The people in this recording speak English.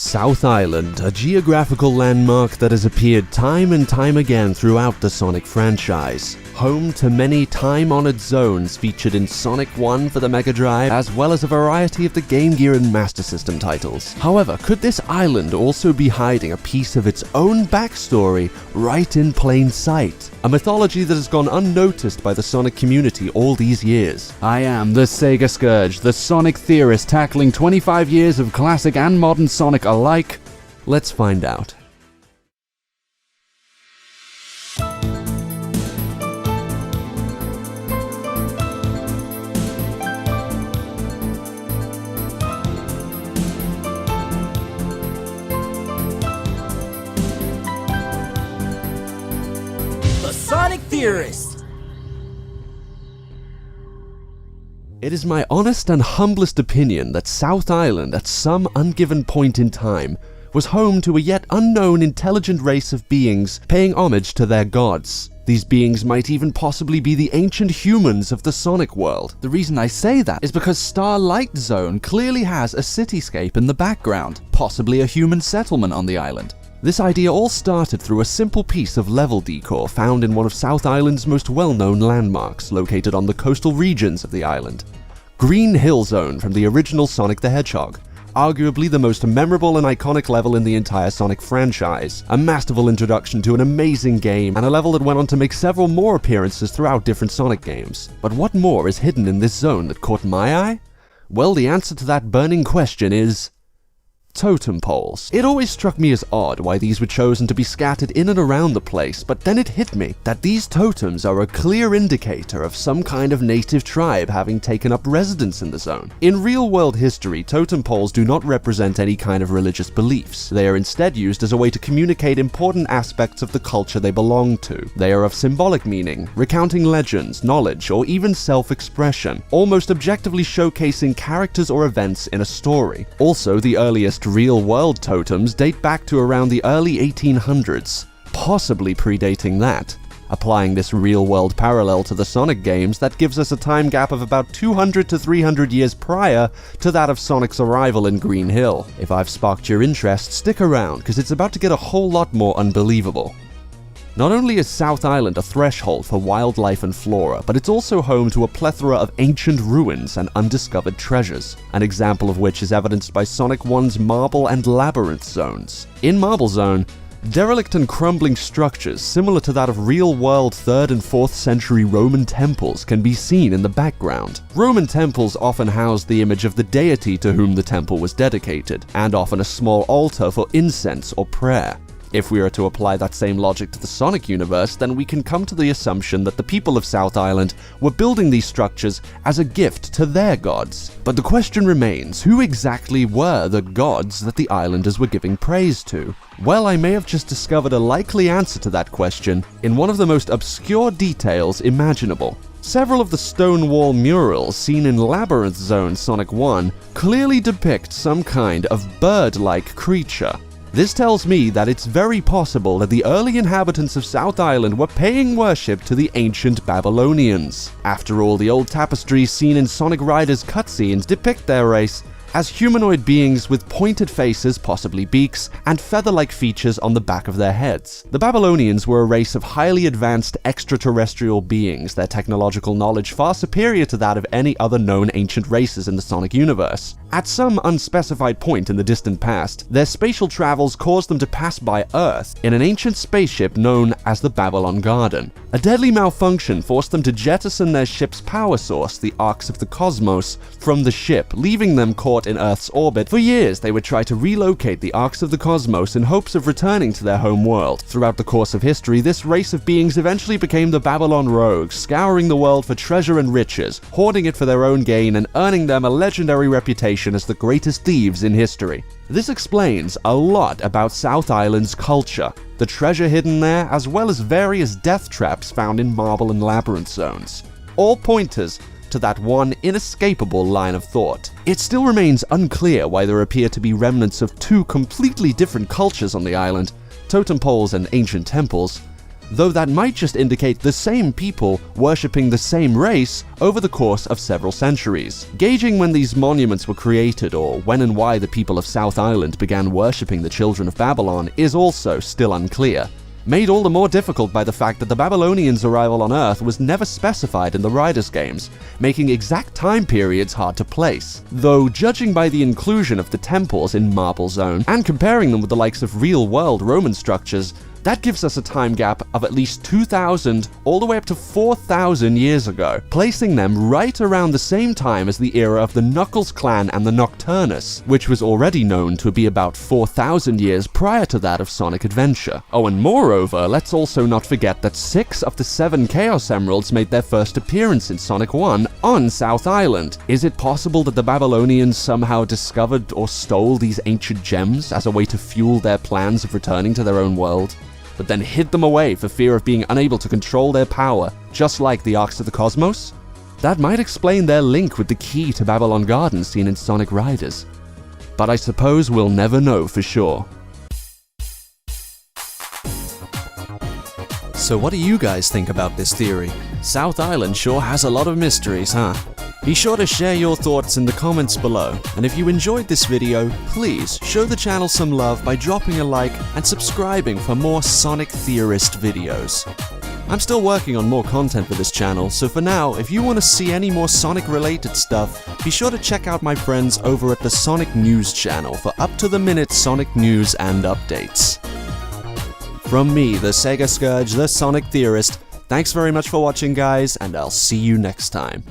South Island, a geographical landmark that has appeared time and time again throughout the Sonic franchise. Home to many time-honored zones featured in Sonic 1 for the Mega Drive, as well as a variety of the Game Gear and Master System titles. However, could this island also be hiding a piece of its own backstory right in plain sight? A mythology that has gone unnoticed by the Sonic community all these years. I am the Sega Scourge, the Sonic Theorist, tackling 25 years of classic and modern Sonic alike. Let's find out. Sonic Theorist. It is my honest and humblest opinion that South Island, at some ungiven point in time, was home to a yet unknown intelligent race of beings paying homage to their gods. These beings might even possibly be the ancient humans of the Sonic world. The reason I say that is because Starlight Zone clearly has a cityscape in the background, possibly a human settlement on the island. This idea all started through a simple piece of level decor found in one of South Island's most well-known landmarks, located on the coastal regions of the island. Green Hill Zone from the original Sonic the Hedgehog, arguably the most memorable and iconic level in the entire Sonic franchise. A masterful introduction to an amazing game, and a level that went on to make several more appearances throughout different Sonic games. But what more is hidden in this zone that caught my eye? Well, the answer to that burning question is totem poles. It always struck me as odd why these were chosen to be scattered in and around the place, but then it hit me that these totems are a clear indicator of some kind of native tribe having taken up residence in the zone. In real-world history, totem poles do not represent any kind of religious beliefs. They are instead used as a way to communicate important aspects of the culture they belong to. They are of symbolic meaning, recounting legends, knowledge, or even self-expression, almost objectively showcasing characters or events in a story. Also, the earliest real-world totems date back to around the early 1800s, possibly predating that. Applying this real-world parallel to the Sonic games, that gives us a time gap of about 200 to 300 years prior to that of Sonic's arrival in Green Hill. If I've sparked your interest, stick around, because it's about to get a whole lot more unbelievable. Not only is South Island a threshold for wildlife and flora, but it's also home to a plethora of ancient ruins and undiscovered treasures, an example of which is evidenced by Sonic 1's Marble and Labyrinth zones. In Marble Zone, derelict and crumbling structures similar to that of real-world 3rd and 4th century Roman temples can be seen in the background. Roman temples often housed the image of the deity to whom the temple was dedicated, and often a small altar for incense or prayer. If we are to apply that same logic to the Sonic universe, then we can come to the assumption that the people of South Island were building these structures as a gift to their gods. But the question remains, who exactly were the gods that the islanders were giving praise to? Well, I may have just discovered a likely answer to that question in one of the most obscure details imaginable. Several of the stone wall murals seen in Labyrinth Zone Sonic 1 clearly depict some kind of bird-like creature. This tells me that it's very possible that the early inhabitants of South Island were paying worship to the ancient Babylonians. After all, the old tapestries seen in Sonic Riders cutscenes depict their race as humanoid beings with pointed faces, possibly beaks, and feather-like features on the back of their heads. The Babylonians were a race of highly advanced extraterrestrial beings, their technological knowledge far superior to that of any other known ancient races in the Sonic universe. At some unspecified point in the distant past, their spatial travels caused them to pass by Earth in an ancient spaceship known as the Babylon Garden. A deadly malfunction forced them to jettison their ship's power source, the Arcs of the Cosmos, from the ship, leaving them caught in Earth's orbit. For years, they would try to relocate the Arcs of the Cosmos in hopes of returning to their home world. Throughout the course of history, this race of beings eventually became the Babylon Rogues, scouring the world for treasure and riches, hoarding it for their own gain, and earning them a legendary reputation as the greatest thieves in history. This explains a lot about South Island's culture, the treasure hidden there, as well as various death traps found in Marble and Labyrinth zones. All pointers to that one inescapable line of thought. It still remains unclear why there appear to be remnants of two completely different cultures on the island, totem poles and ancient temples. though that might just indicate the same people worshipping the same race over the course of several centuries. Gauging when these monuments were created or when and why the people of South Island began worshipping the children of Babylon is also still unclear, made all the more difficult by the fact that the Babylonians' arrival on Earth was never specified in the Riders games, making exact time periods hard to place. Though, judging by the inclusion of the temples in Marble Zone, and comparing them with the likes of real-world Roman structures, that gives us a time gap of at least 2,000 all the way up to 4,000 years ago, placing them right around the same time as the era of the Knuckles clan and the Nocturnus, which was already known to be about 4,000 years prior to that of Sonic Adventure. Oh, and moreover, let's also not forget that 6 of the 7 Chaos Emeralds made their first appearance in Sonic 1 on South Island. Is it possible that the Babylonians somehow discovered or stole these ancient gems as a way to fuel their plans of returning to their own world, but then hid them away for fear of being unable to control their power, just like the Arks of the Cosmos? That might explain their link with the key to Babylon Garden seen in Sonic Riders. But I suppose we'll never know for sure. So what do you guys think about this theory? South Island sure has a lot of mysteries, huh? Be sure to share your thoughts in the comments below, and if you enjoyed this video, please show the channel some love by dropping a like and subscribing for more Sonic Theorist videos. I'm still working on more content for this channel, so for now, if you want to see any more Sonic related stuff, be sure to check out my friends over at the Sonic News channel for up-to-the-minute Sonic news and updates. From me, the Sega Scourge, the Sonic Theorist, thanks very much for watching guys, and I'll see you next time.